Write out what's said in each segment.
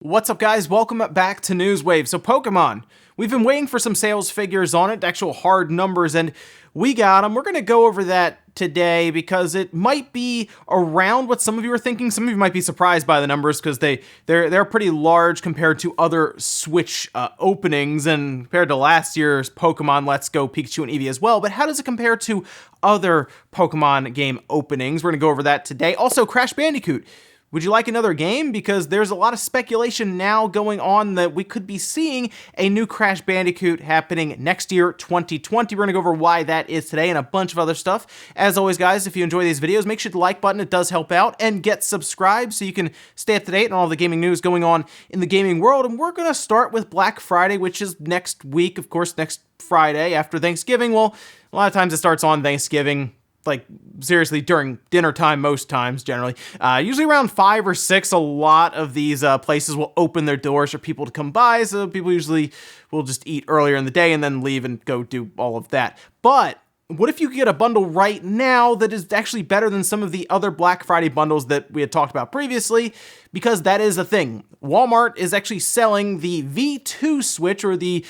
What's up, guys? Welcome back to Newswave. So Pokemon, we've been waiting for some sales figures on it, actual hard numbers, and we got them. We're going to go over that today because it might be around what some of you are thinking. Some of you might be surprised by the numbers because they're pretty large compared to other Switch openings and compared to last year's Pokemon Let's Go, Pikachu, and Eevee as well. But how does it compare to other Pokemon game openings? We're going to go over that today. Also, Crash Bandicoot. Would you like another game? Because there's a lot of speculation now going on that we could be seeing a new Crash Bandicoot happening next year, 2020. We're going to go over why that is today and a bunch of other stuff. As always, guys, if you enjoy these videos, make sure to like button. It does help out. And get subscribed so you can stay up to date on all the gaming news going on in the gaming world. And we're going to start with Black Friday, which is next week, of course, next Friday after Thanksgiving. Well, a lot of times it starts on Thanksgiving. Like, seriously, during dinner time most times, generally. Usually around 5 or 6, a lot of these places will open their doors for people to come by, so people usually will just eat earlier in the day and then leave and go do all of that. But what if you could get a bundle right now that is actually better than some of the other Black Friday bundles that we had talked about previously? Because that is a thing. Walmart is actually selling the V2 Switch, or the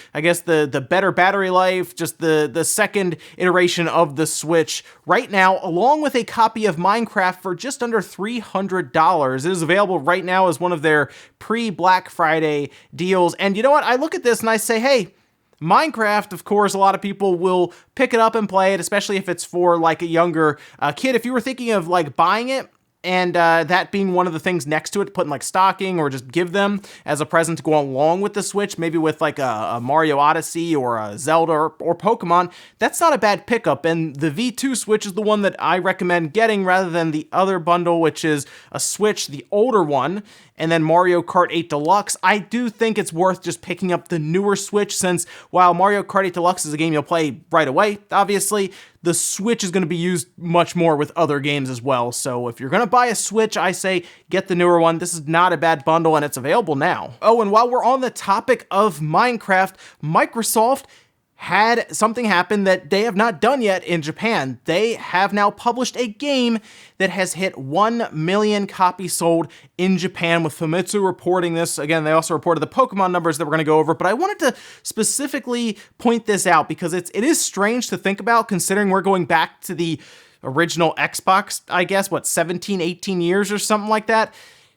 better battery life, just the second iteration of the Switch right now, along with a copy of Minecraft for just under $300. It is available right now as one of their pre-Black Friday deals. And you know what? I look at this and I say, hey, Minecraft, of course, a lot of people will pick it up and play it, especially if it's for like a younger kid. If you were thinking of like buying it and that being one of the things next to it, put in like stocking or just give them as a present to go along with the Switch, maybe with like a Mario Odyssey or a Zelda or Pokemon, that's not a bad pickup. And the V2 Switch is the one that I recommend getting rather than the other bundle, which is a Switch, the older one, and then Mario Kart 8 Deluxe. I do think it's worth just picking up the newer Switch, since while Mario Kart 8 Deluxe is a game you'll play right away, obviously, the Switch is going to be used much more with other games as well. So if you're going to buy a Switch, I say get the newer one. This is not a bad bundle, and it's available now. Oh, and while we're on the topic of Minecraft, Microsoft had something happen that they have not done yet in Japan. They have now published a game that has hit 1 million copies sold in Japan, with Famitsu reporting this. Again, they also reported the Pokemon numbers that we're going to go over, but I wanted to specifically point this out because it is strange to think about, considering we're going back to the original Xbox, I guess, 17, 18 years or something like that.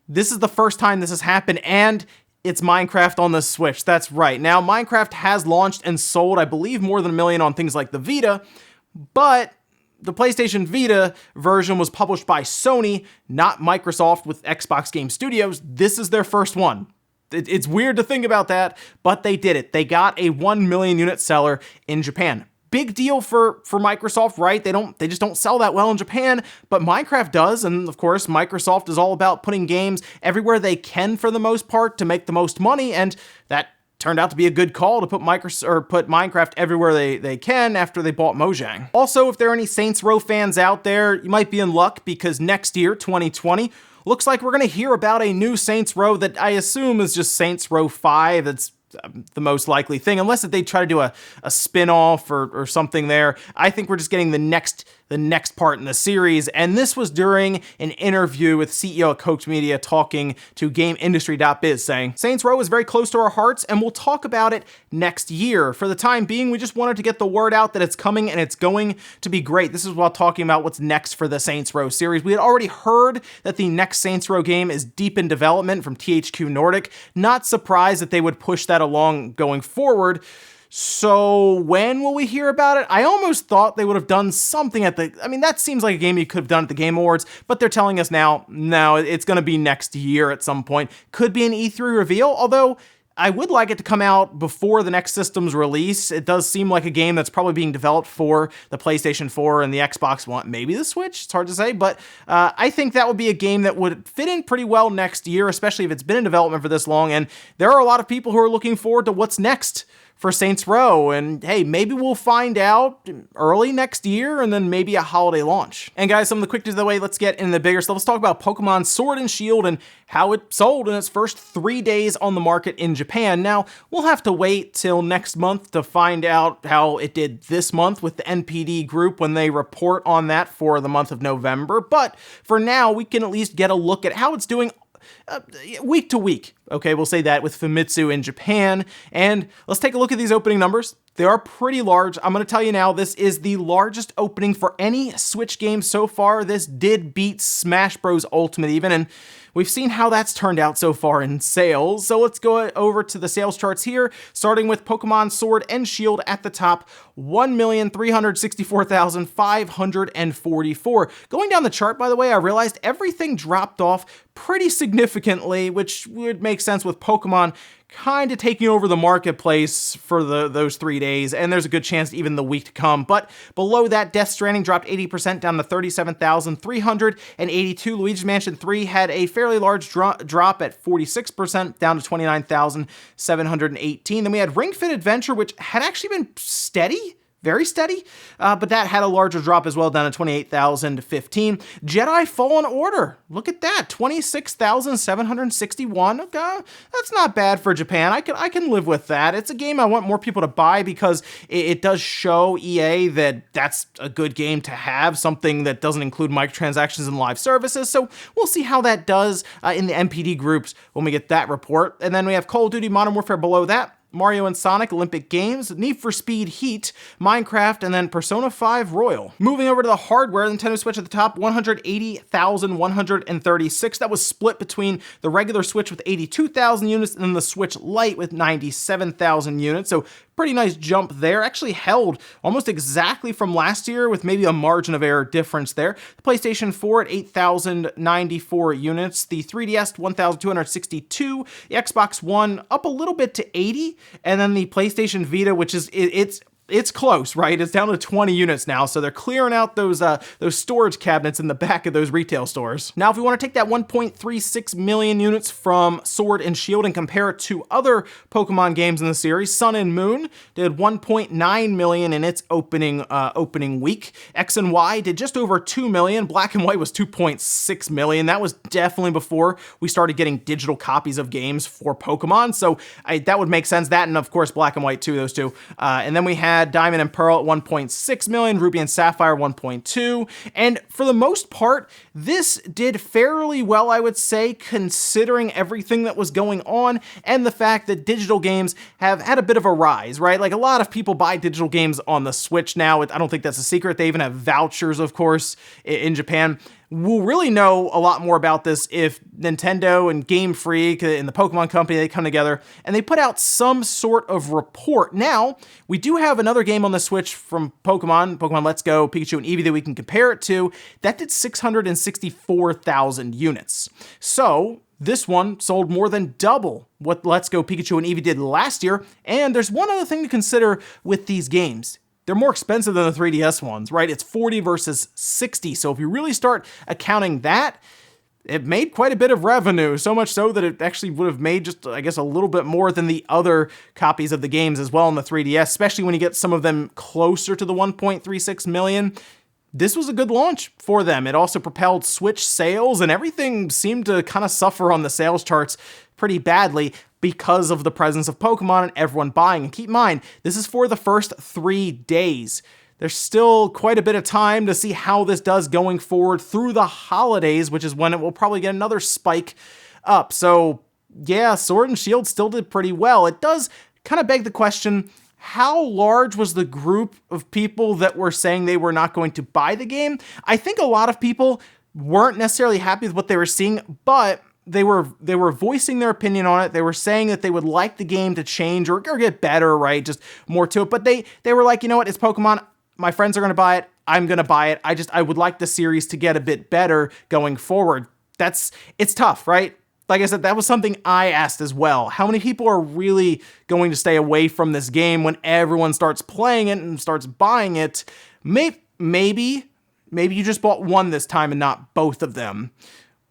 This is the first time this has happened, and it's Minecraft on the Switch. That's right. Now, Minecraft has launched and sold, I believe, more than 1 million on things like the Vita, but the PlayStation Vita version was published by Sony, not Microsoft with Xbox Game Studios. This is their first one. It's weird to think about that, but they did it. They got a 1 million unit seller in Japan. Big deal for Microsoft, right? They just don't sell that well in Japan, but Minecraft does, and of course, Microsoft is all about putting games everywhere they can for the most part to make the most money, and that turned out to be a good call to put Minecraft everywhere they can after they bought Mojang. Also, if there are any Saints Row fans out there, you might be in luck, because next year, 2020, looks like we're going to hear about a new Saints Row that I assume is just Saints Row 5. It's the most likely thing, unless they try to do a spin-off or something there. I think we're just getting the next part in the series, and this was during an interview with CEO of Koch Media talking to GameIndustry.biz, saying, Saints Row is very close to our hearts, and we'll talk about it next year. For the time being, we just wanted to get the word out that it's coming, and it's going to be great. This is while talking about what's next for the Saints Row series. We had already heard that the next Saints Row game is deep in development from THQ Nordic. Not surprised that they would push that along going forward. So when will we hear about it? I almost thought they would have done something that seems like a game you could have done at the Game Awards, but they're telling us now, no, it's going to be next year at some point. Could be an E3 reveal, although I would like it to come out before the next system's release. It does seem like a game that's probably being developed for the PlayStation 4 and the Xbox One, maybe the Switch, it's hard to say, but I think that would be a game that would fit in pretty well next year, especially if it's been in development for this long, and there are a lot of people who are looking forward to what's next for Saints Row, and hey, maybe we'll find out early next year, and then maybe a holiday launch. And guys, some of the quick news of the way, let's get into the bigger stuff. Let's talk about Pokemon Sword and Shield and how it sold in its first 3 days on the market in Japan. Now, we'll have to wait till next month to find out how it did this month with the NPD group when they report on that for the month of November, but for now, we can at least get a look at how it's doing week to week. Okay, we'll say that with Famitsu in Japan. And let's take a look at these opening numbers. They are pretty large. I'm going to tell you now, this is the largest opening for any Switch game so far. This did beat Smash Bros. Ultimate even, and we've seen how that's turned out so far in sales. So let's go over to the sales charts here, starting with Pokemon Sword and Shield at the top, 1,364,544. Going down the chart, by the way, I realized everything dropped off pretty significantly, which would make sense with Pokemon kind of taking over the marketplace for those 3 days, and there's a good chance even the week to come. But below that, Death Stranding dropped 80% down to 37,382. Luigi's Mansion 3 had a fairly large drop at 46% down to 29,718. Then we had Ring Fit Adventure, which had actually been steady, very steady, but that had a larger drop as well, down to 28,015. Jedi Fallen Order, look at that, 26,761. Okay, that's not bad for Japan. I can live with that. It's a game I want more people to buy because it does show EA that that's a good game to have, something that doesn't include microtransactions and live services. So we'll see how that does in the MPD groups when we get that report. And then we have Call of Duty Modern Warfare below that, Mario and Sonic Olympic Games, Need for Speed Heat, Minecraft, and then Persona 5 Royal. Moving over to the hardware, Nintendo Switch at the top, 180,136. That was split between the regular Switch with 82,000 units and then the Switch Lite with 97,000 units. So pretty nice jump there. Actually held almost exactly from last year with maybe a margin of error difference there. The PlayStation 4 at 8,094 units. The 3DS, 1,262. The Xbox One up a little bit to 80. And then the PlayStation Vita, which is, it's close, right? It's down to 20 units now, so they're clearing out those storage cabinets in the back of those retail stores. Now, if we want to take that 1.36 million units from Sword and Shield and compare it to other Pokemon games in the series, Sun and Moon did 1.9 million in its opening week. X and Y did just over 2 million. Black and White was 2.6 million. That was definitely before we started getting digital copies of games for Pokemon, so that would make sense. That and, of course, Black and White too, those two. And then we had Diamond and Pearl at 1.6 million, Ruby and Sapphire 1.2, and for the most part, this did fairly well, I would say, considering everything that was going on and the fact that digital games have had a bit of a rise, right? Like, a lot of people buy digital games on the Switch now. I don't think that's a secret. They even have vouchers, of course, in Japan. We'll really know a lot more about this if Nintendo and Game Freak and the Pokemon Company, they come together and they put out some sort of report. Now, we do have another game on the Switch from Pokemon Let's Go, Pikachu and Eevee that we can compare it to. That did 664,000 units. So this one sold more than double what Let's Go, Pikachu and Eevee did last year. And there's one other thing to consider with these games. They're more expensive than the 3DS ones, right? It's 40 versus 60. So if you really start accounting that, it made quite a bit of revenue, so much so that it actually would have made just, I guess, a little bit more than the other copies of the games as well in the 3DS, especially when you get some of them closer to the 1.36 million. This was a good launch for them. It also propelled Switch sales, and everything seemed to kind of suffer on the sales charts pretty badly because of the presence of Pokemon and everyone buying. And keep in mind, this is for the first 3 days. There's still quite a bit of time to see how this does going forward through the holidays, which is when it will probably get another spike up. So yeah, Sword and Shield still did pretty well. It does kind of beg the question, how large was the group of people that were saying they were not going to buy the game? I think a lot of people weren't necessarily happy with what they were seeing, but they were voicing their opinion on it. They were saying that they would like the game to change or get better, right? Just more to it. But they were like, you know what? It's Pokemon. My friends are going to buy it. I'm going to buy it. I would like the series to get a bit better going forward. It's tough, right? Like I said, that was something I asked as well. How many people are really going to stay away from this game when everyone starts playing it and starts buying it? Maybe you just bought one this time and not both of them.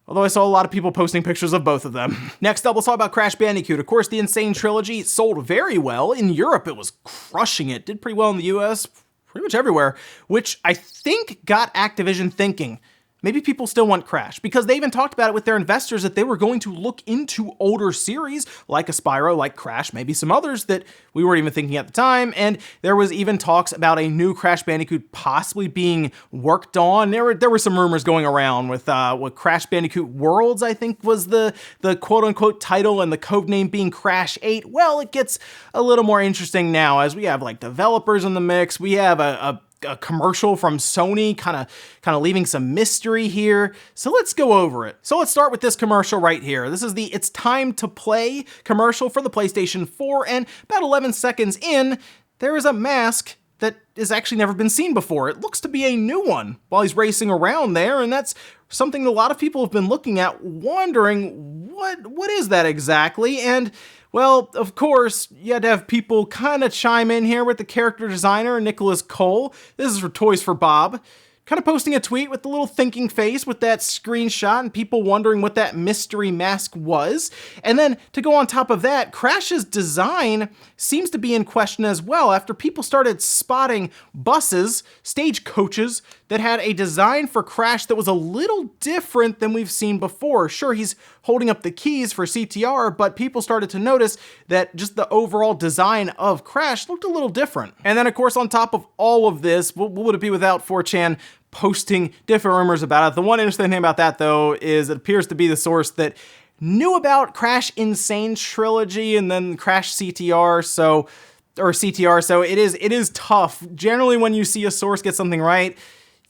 Although I saw a lot of people posting pictures of both of them. Next up, let's talk about Crash Bandicoot. Of course, the N Sane Trilogy sold very well. In Europe, it was crushing it. Did pretty well in the US, pretty much everywhere, which I think got Activision thinking, maybe people still want Crash, because they even talked about it with their investors that they were going to look into older series like a Spyro, like Crash, maybe some others that we weren't even thinking at the time. And there was even talks about a new Crash Bandicoot possibly being worked on. There were some rumors going around with what Crash Bandicoot Worlds, I think, was the quote unquote title, and the code name being Crash 8. Well, it gets a little more interesting now as we have like developers in the mix. We have a commercial from Sony kind of leaving some mystery here. So let's go over it. So let's start with this commercial right here. This is the It's Time to Play commercial for the PlayStation 4, and about 11 seconds in, there is a mask that has actually never been seen before. It looks to be a new one while he's racing around there, and that's something a lot of people have been looking at, wondering what is that exactly? And well, of course, you had to have people kind of chime in here with the character designer, Nicholas Cole. This is for Toys for Bob, kind of posting a tweet with the little thinking face with that screenshot and people wondering what that mystery mask was. And then to go on top of that, Crash's design seems to be in question as well after people started spotting buses, stagecoaches, that had a design for Crash that was a little different than we've seen before. Sure, he's holding up the keys for CTR, but people started to notice that just the overall design of Crash looked a little different. And then, of course, on top of all of this, what would it be without 4chan posting different rumors about it? The one interesting thing about that, though, is it appears to be the source that knew about Crash N Sane Trilogy and then Crash CTR, so it is tough. Generally, when you see a source get something right,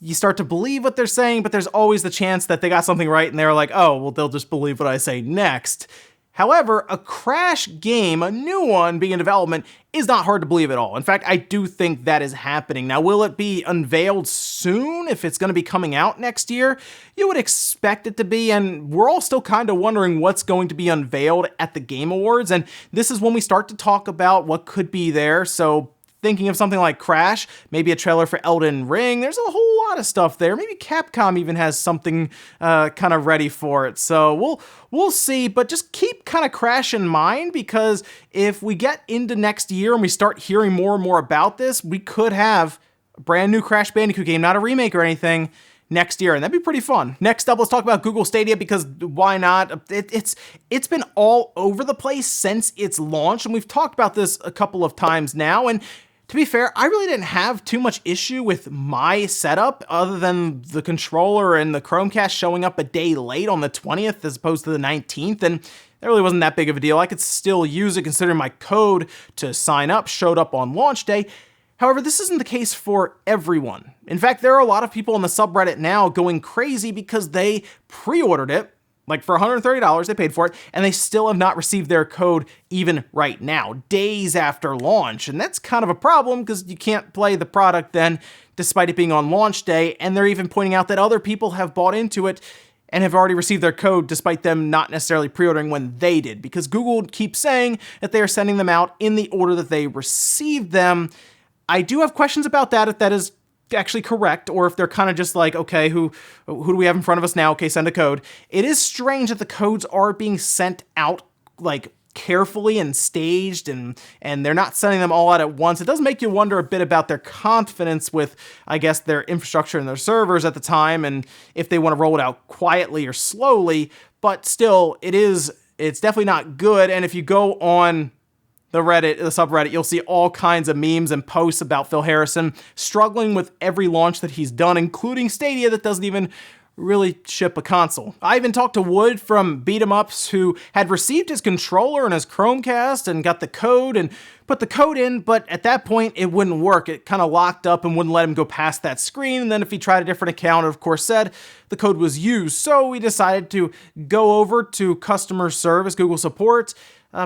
you start to believe what they're saying, but there's always the chance that they got something right and they're like, oh, well, they'll just believe what I say next. However, a Crash game, a new one being in development, is not hard to believe at all. In fact, I do think that is happening. Now, will it be unveiled soon if it's going to be coming out next year? You would expect it to be, and we're all still kind of wondering what's going to be unveiled at the Game Awards, and this is when we start to talk about what could be there. So thinking of something like Crash, maybe a trailer for Elden Ring. There's a whole lot of stuff there. Maybe Capcom even has something kind of ready for it. So we'll see, but just keep kind of Crash in mind, because if we get into next year and we start hearing more and more about this, we could have a brand new Crash Bandicoot game, not a remake or anything, next year, and that'd be pretty fun. Next up, let's talk about Google Stadia, because why not? It's been all over the place since its launch, and we've talked about this a couple of times now, and to be fair, I really didn't have too much issue with my setup other than the controller and the Chromecast showing up a day late on the 20th as opposed to the 19th, and that really wasn't that big of a deal. I could still use it considering my code to sign up showed up on launch day. However, this isn't the case for everyone. In fact, there are a lot of people on the subreddit now going crazy because they pre-ordered it, like for $130, they paid for it, and they still have not received their code even right now, days after launch. And that's kind of a problem because you can't play the product then, despite it being on launch day. And they're even pointing out that other people have bought into it and have already received their code despite them not necessarily pre-ordering when they did, because Google keeps saying that they are sending them out in the order that they received them. I do have questions about that, if that is actually correct, or if they're kind of just like, okay, who do we have in front of us now? Okay, send a code. It is strange that the codes are being sent out like carefully and staged, and they're not sending them all out at once. It does make you wonder a bit about their confidence with, I guess, their infrastructure and their servers at the time, and if they want to roll it out quietly or slowly. But still, it's definitely not good. And if you go on the subreddit, you'll see all kinds of memes and posts about Phil Harrison struggling with every launch that he's done, including Stadia that doesn't even really ship a console. I even talked to Wood from Beat 'em Ups, who had received his controller and his Chromecast and got the code and put the code in, but at that point it wouldn't work. It kind of locked up and wouldn't let him go past that screen. And then if he tried a different account, it of course said the code was used. So we decided to go over to customer service, Google support,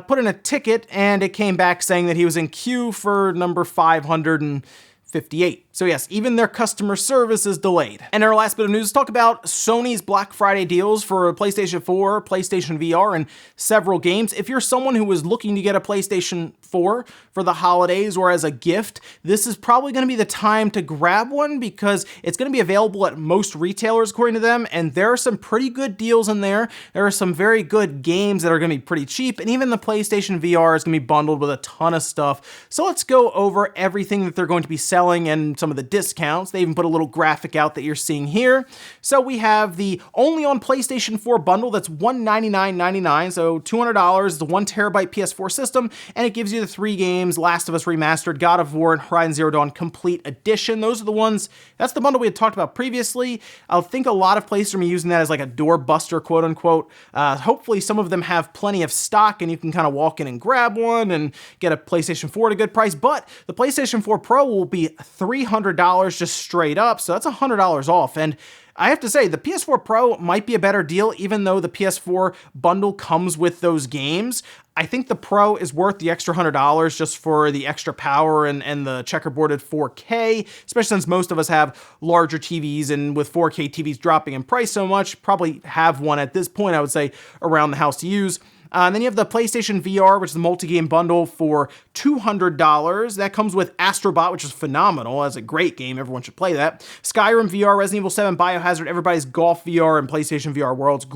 put in a ticket, and it came back saying that he was in queue for number 558. So yes, even their customer service is delayed. And our last bit of news, let's talk about Sony's Black Friday deals for PlayStation 4, PlayStation VR, and several games. If you're someone who is looking to get a PlayStation 4 for the holidays or as a gift, this is probably going to be the time to grab one, because it's going to be available at most retailers according to them, and there are some pretty good deals in there. There are some very good games that are going to be pretty cheap, and even the PlayStation VR is going to be bundled with a ton of stuff. So let's go over everything that they're going to be selling and some some of the discounts. They even put a little graphic out that you're seeing here. So we have the only on PlayStation 4 bundle that's $199.99, so $200, the 1 terabyte PS4 system, and it gives you the 3 games, Last of Us Remastered, God of War, and Horizon Zero Dawn Complete Edition. Those are the ones, that's the bundle we had talked about previously. I think a lot of places are using that as like a doorbuster, quote unquote. Hopefully some of them have plenty of stock and you can kind of walk in and grab one and get a PlayStation 4 at a good price, but the PlayStation 4 Pro will be $300 just straight up, so that's $100 off. And I have to say, the PS4 Pro might be a better deal, even though the PS4 bundle comes with those games. I think the Pro is worth the extra $100 just for the extra power and the checkerboarded 4K, especially since most of us have larger TVs, and with 4K TVs dropping in price so much, probably have one at this point, I would say, around the house to use. And then you have the PlayStation VR, which is the multi-game bundle for $200. That comes with Astrobot, which is phenomenal. That's a great game. Everyone should play that. Skyrim VR, Resident Evil 7, Biohazard, Everybody's Golf VR, and PlayStation VR Worlds.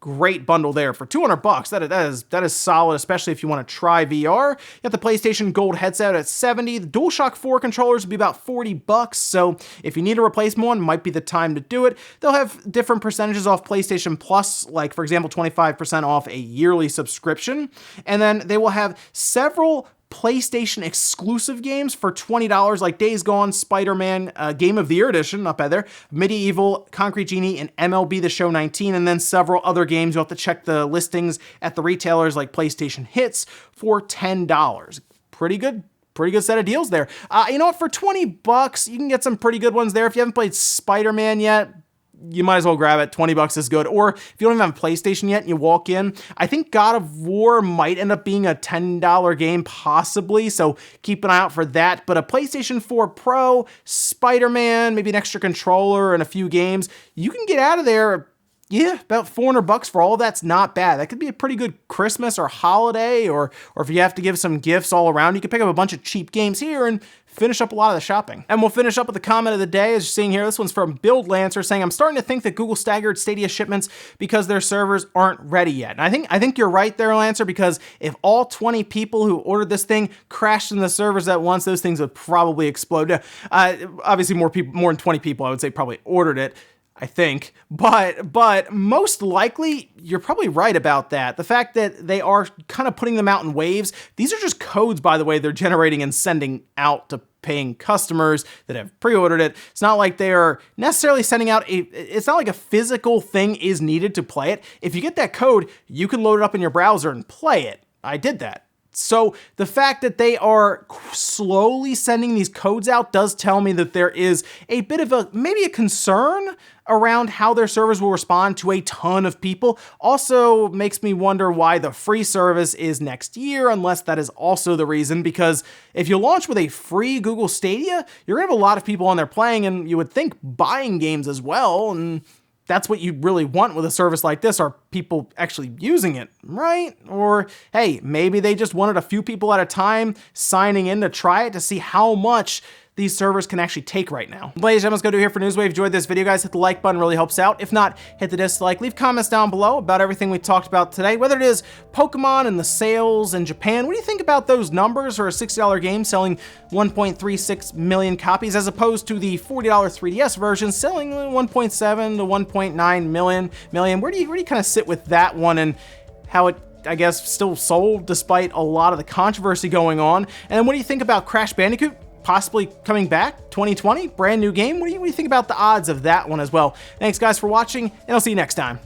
Great bundle there for $200. That is solid, especially if you want to try VR. You have the PlayStation Gold headset at $70. The DualShock 4 controllers would be about $40. So if you need a replacement one, might be the time to do it. They'll have different percentages off PlayStation Plus, like for example, 25% off a yearly subscription. And then they will have several PlayStation exclusive games for $20, like Days Gone, Spider-Man, Game of the Year edition, not bad there, Medieval, Concrete Genie, and MLB The Show 19, and then several other games. You'll have to check the listings at the retailers like PlayStation Hits for $10. Pretty good set of deals there. You know what, for $20, you can get some pretty good ones there. If you haven't played Spider-Man yet, you might as well grab it. $20 is good. Or if you don't even have a PlayStation yet and you walk in, I think God of War might end up being a $10 game possibly, so keep an eye out for that. But a PlayStation 4 Pro, Spider-Man, maybe an extra controller and a few games, you can get out of there, yeah, about $400 for all of that's not bad. That could be a pretty good Christmas or holiday, or if you have to give some gifts all around, you can pick up a bunch of cheap games here and finish up a lot of the shopping. And we'll finish up with the comment of the day, as you're seeing here. This one's from Build Lancer saying, I'm starting to think that Google staggered Stadia shipments because their servers aren't ready yet. And I think you're right there, Lancer, because if all 20 people who ordered this thing crashed in the servers at once, those things would probably explode. Obviously more than 20 people, I would say, probably ordered it, I think, but most likely you're probably right about that. The fact that they are kind of putting them out in waves. These are just codes, by the way, they're generating and sending out to paying customers that have pre-ordered it. It's not like they are necessarily sending out it's not like a physical thing is needed to play it. If you get that code, you can load it up in your browser and play it. I did that. So the fact that they are slowly sending these codes out does tell me that there is a bit of maybe a concern around how their servers will respond to a ton of people. Also makes me wonder why the free service is next year, unless that is also the reason, because if you launch with a free Google Stadia, you're gonna have a lot of people on there playing, and you would think buying games as well, and that's what you really want with a service like this, are people actually using it, right? Or, hey, maybe they just wanted a few people at a time signing in to try it to see how much these servers can actually take right now. Ladies and gentlemen, let's go do here for Newswave. Enjoyed this video, guys. Hit the like button, really helps out. If not, hit the dislike. Leave comments down below about everything we talked about today, whether it is Pokemon and the sales in Japan. What do you think about those numbers for a $60 game selling 1.36 million copies, as opposed to the $40 3DS version selling 1.7 to 1.9 million? Where do you kind of sit with that one, and how it, I guess, still sold despite a lot of the controversy going on? And then what do you think about Crash Bandicoot possibly coming back 2020, brand new game? What do you think about the odds of that one as well? Thanks guys for watching, and I'll see you next time.